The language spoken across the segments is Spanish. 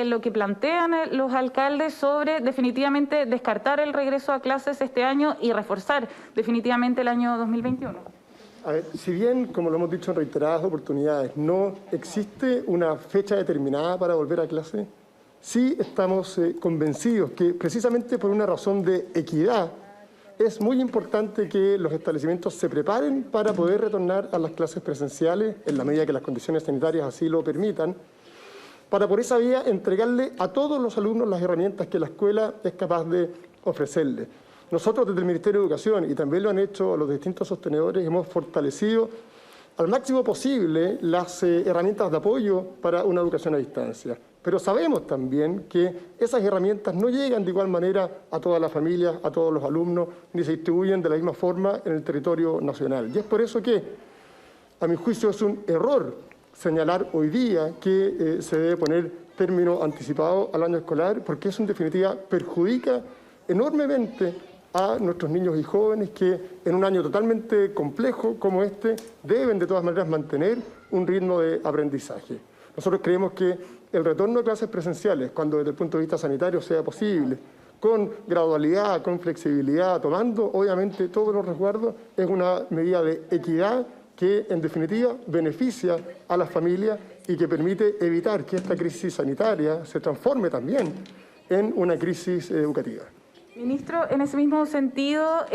lo que plantean los alcaldes sobre definitivamente descartar el regreso a clases este año y reforzar definitivamente el año 2021? A ver, si bien, como lo hemos dicho en reiteradas oportunidades, no existe una fecha determinada para volver a clase, sí estamos convencidos que precisamente por una razón de equidad es muy importante que los establecimientos se preparen para poder retornar a las clases presenciales en la medida que las condiciones sanitarias así lo permitan, para por esa vía entregarle a todos los alumnos las herramientas que la escuela es capaz de ofrecerles. Nosotros desde el Ministerio de Educación, y también lo han hecho los distintos sostenedores, hemos fortalecido al máximo posible las herramientas de apoyo para una educación a distancia. Pero sabemos también que esas herramientas no llegan de igual manera a todas las familias, a todos los alumnos, ni se distribuyen de la misma forma en el territorio nacional. Y es por eso que, a mi juicio, es un error señalar hoy día que se debe poner término anticipado al año escolar, porque eso en definitiva perjudica enormemente a nuestros niños y jóvenes que en un año totalmente complejo como este deben de todas maneras mantener un ritmo de aprendizaje. Nosotros creemos que el retorno a clases presenciales, cuando desde el punto de vista sanitario sea posible, con gradualidad, con flexibilidad, tomando obviamente todos los resguardos, es una medida de equidad que en definitiva beneficia a las familias y que permite evitar que esta crisis sanitaria se transforme también en una crisis educativa. Ministro, en ese mismo sentido,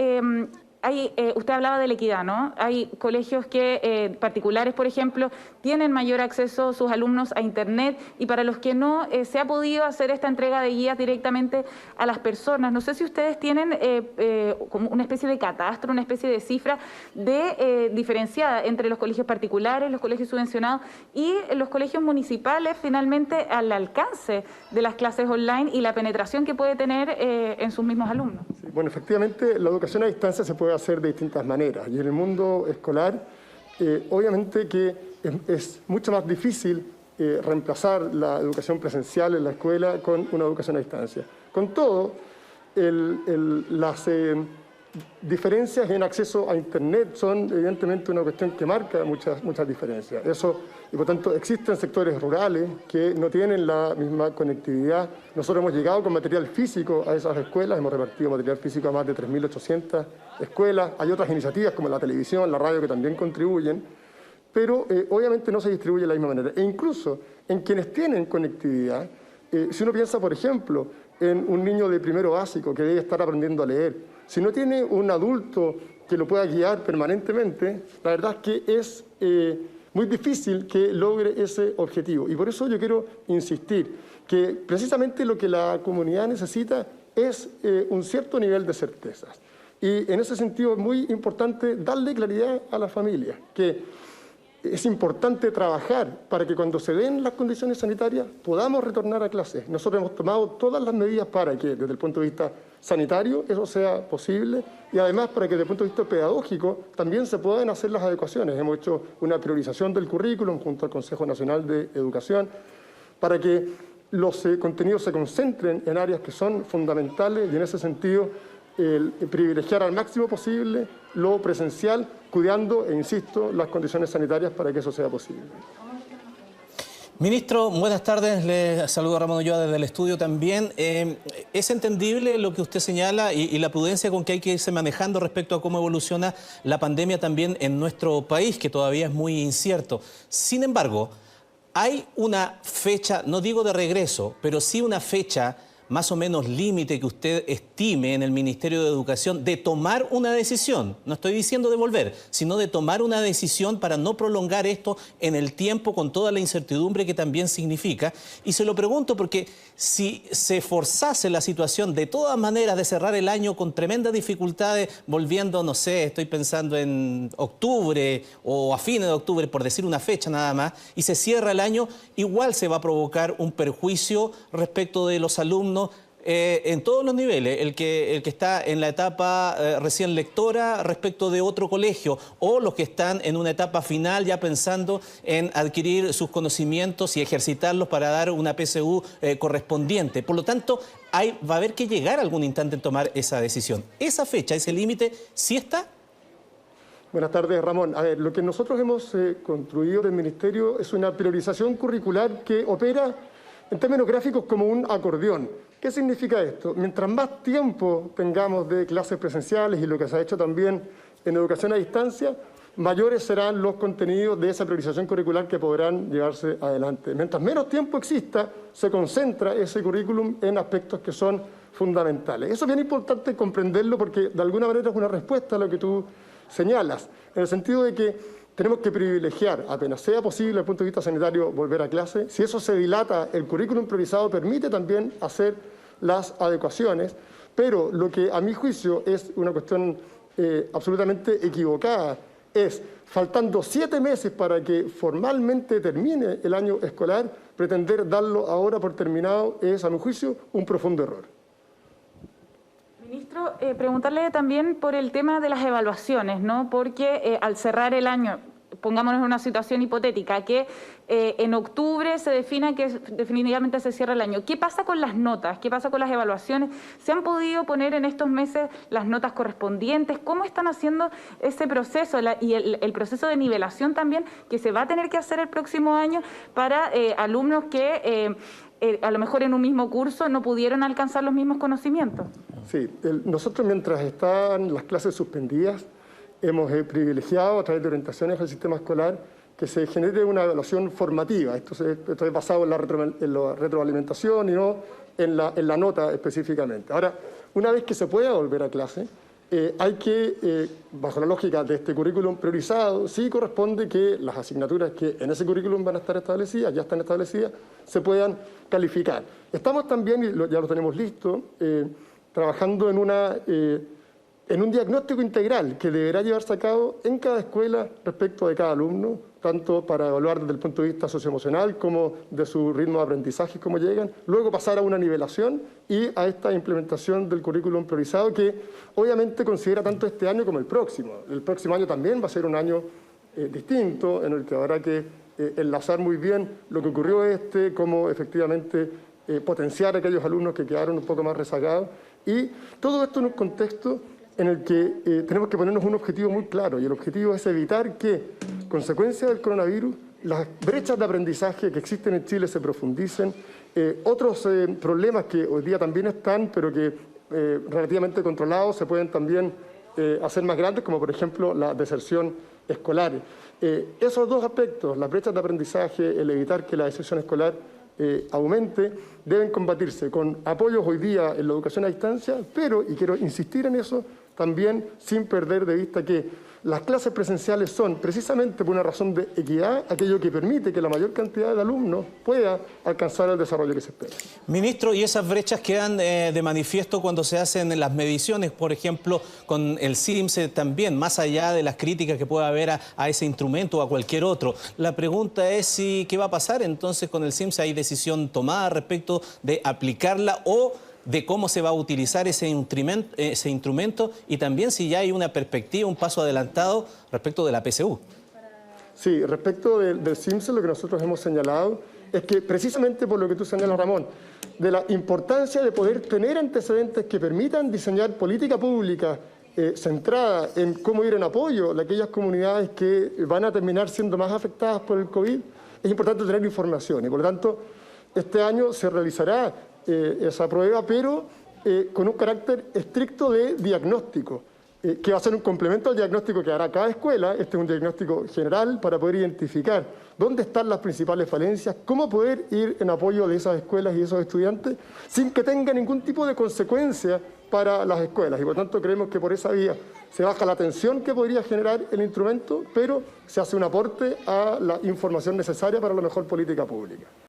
usted hablaba de la equidad, ¿no? Hay colegios que, particulares, por ejemplo, tienen mayor acceso sus alumnos a Internet y para los que no, se ha podido hacer esta entrega de guías directamente a las personas. No sé si ustedes tienen como una especie de catastro, una especie de cifra diferenciada entre los colegios particulares, los colegios subvencionados y los colegios municipales, finalmente al alcance de las clases online y la penetración que puede tener en sus mismos alumnos. Sí, bueno, efectivamente, la educación a distancia se puede hacer de distintas maneras y en el mundo escolar obviamente que es mucho más difícil reemplazar la educación presencial en la escuela con una educación a distancia. Con todo, las diferencias en acceso a Internet son evidentemente una cuestión que marca muchas diferencias. Y por tanto existen sectores rurales que no tienen la misma conectividad. Nosotros hemos llegado con material físico a esas escuelas, hemos repartido material físico a más de 3.800 escuelas. Hay otras iniciativas como la televisión, la radio que también contribuyen, pero obviamente no se distribuye de la misma manera. E incluso en quienes tienen conectividad, si uno piensa, por ejemplo, en un niño de primero básico que debe estar aprendiendo a leer, si no tiene un adulto que lo pueda guiar permanentemente, la verdad es que es muy difícil que logre ese objetivo. Y por eso yo quiero insistir que precisamente lo que la comunidad necesita es un cierto nivel de certezas. Y en ese sentido es muy importante darle claridad a las familias, que es importante trabajar para que cuando se den las condiciones sanitarias podamos retornar a clases. Nosotros hemos tomado todas las medidas para que desde el punto de vista sanitario eso sea posible y además para que desde el punto de vista pedagógico también se puedan hacer las adecuaciones. Hemos hecho una priorización del currículum junto al Consejo Nacional de Educación para que los contenidos se concentren en áreas que son fundamentales y en ese sentido privilegiar al máximo posible lo presencial, cuidando, e insisto, las condiciones sanitarias para que eso sea posible. Ministro, buenas tardes. Le saludo a Ramón Ulloa desde el estudio también. Es entendible lo que usted señala y la prudencia con que hay que irse manejando respecto a cómo evoluciona la pandemia también en nuestro país, que todavía es muy incierto. Sin embargo, hay una fecha, no digo de regreso, pero sí una fecha más o menos límite que usted estime en el Ministerio de Educación de tomar una decisión. No estoy diciendo de volver, sino de tomar una decisión para no prolongar esto en el tiempo con toda la incertidumbre que también significa. Y se lo pregunto porque si se forzase la situación de todas maneras de cerrar el año con tremendas dificultades, volviendo, no sé, estoy pensando en octubre o a fines de octubre, por decir una fecha nada más, y se cierra el año, igual se va a provocar un perjuicio respecto de los alumnos en todos los niveles, el que está en la etapa recién lectora respecto de otro colegio o los que están en una etapa final ya pensando en adquirir sus conocimientos y ejercitarlos para dar una PSU correspondiente. Por lo tanto, va a haber que llegar a algún instante en tomar esa decisión. ¿Esa fecha, ese límite, sí está? Buenas tardes, Ramón. A ver, lo que nosotros hemos construido del Ministerio es una priorización curricular que opera en términos gráficos como un acordeón. ¿Qué significa esto? Mientras más tiempo tengamos de clases presenciales y lo que se ha hecho también en educación a distancia, mayores serán los contenidos de esa priorización curricular que podrán llevarse adelante. Mientras menos tiempo exista, se concentra ese currículum en aspectos que son fundamentales. Eso es bien importante comprenderlo porque de alguna manera es una respuesta a lo que tú señalas, en el sentido de que tenemos que privilegiar, apenas sea posible desde el punto de vista sanitario, volver a clase. Si eso se dilata, el currículum priorizado permite también hacer las adecuaciones, pero lo que a mi juicio es una cuestión absolutamente equivocada es, faltando 7 meses para que formalmente termine el año escolar, pretender darlo ahora por terminado es, a mi juicio, un profundo error. Ministro, preguntarle también por el tema de las evaluaciones, ¿no? Porque al cerrar el año, pongámonos en una situación hipotética, que en octubre se defina que definitivamente se cierra el año. ¿Qué pasa con las notas? ¿Qué pasa con las evaluaciones? ¿Se han podido poner en estos meses las notas correspondientes? ¿Cómo están haciendo ese proceso y el proceso de nivelación también que se va a tener que hacer el próximo año para alumnos que a lo mejor en un mismo curso no pudieron alcanzar los mismos conocimientos? Sí, nosotros mientras están las clases suspendidas, hemos privilegiado a través de orientaciones al sistema escolar que se genere una evaluación formativa. Esto es basado en la retroalimentación y no en la nota específicamente. Ahora, una vez que se pueda volver a clase, hay que, bajo la lógica de este currículum priorizado, sí corresponde que las asignaturas que en ese currículum van a estar establecidas, ya están establecidas, se puedan calificar. Estamos también, y ya lo tenemos listo, trabajando en un diagnóstico integral que deberá llevarse a cabo en cada escuela respecto de cada alumno, tanto para evaluar desde el punto de vista socioemocional como de su ritmo de aprendizaje, cómo llegan, luego pasar a una nivelación y a esta implementación del currículum priorizado que obviamente considera tanto este año como el próximo. El próximo año también va a ser un año distinto, en el que habrá que enlazar muy bien lo que ocurrió cómo efectivamente potenciar a aquellos alumnos que quedaron un poco más rezagados, y todo esto en un contexto en el que tenemos que ponernos un objetivo muy claro, y el objetivo es evitar que, consecuencia del coronavirus, las brechas de aprendizaje que existen en Chile se profundicen, otros problemas que hoy día también están, pero que relativamente controlados, se pueden también hacer más grandes, como por ejemplo la deserción escolar. Esos dos aspectos, las brechas de aprendizaje, el evitar que la deserción escolar aumente, deben combatirse con apoyos hoy día en la educación a distancia, pero, y quiero insistir en eso, también sin perder de vista que las clases presenciales son, precisamente por una razón de equidad, aquello que permite que la mayor cantidad de alumnos pueda alcanzar el desarrollo que se espera. Ministro, ¿y esas brechas quedan de manifiesto cuando se hacen las mediciones, por ejemplo, con el CIMSE también, más allá de las críticas que pueda haber a ese instrumento o a cualquier otro? La pregunta es si qué va a pasar entonces con el CIMSE. ¿Hay decisión tomada respecto de aplicarla o de cómo se va a utilizar ese instrumento, y también si ya hay una perspectiva, un paso adelantado respecto de la PSU? Sí, respecto del CIMSE, lo que nosotros hemos señalado es que precisamente por lo que tú señalas, Ramón, de la importancia de poder tener antecedentes que permitan diseñar política pública centrada en cómo ir en apoyo de aquellas comunidades que van a terminar siendo más afectadas por el COVID, es importante tener información, y por lo tanto este año se realizará esa prueba, pero con un carácter estricto de diagnóstico, que va a ser un complemento al diagnóstico que hará cada escuela. Este es un diagnóstico general para poder identificar dónde están las principales falencias, cómo poder ir en apoyo de esas escuelas y esos estudiantes sin que tenga ningún tipo de consecuencia para las escuelas. Y por tanto creemos que por esa vía se baja la tensión que podría generar el instrumento, pero se hace un aporte a la información necesaria para la mejor política pública.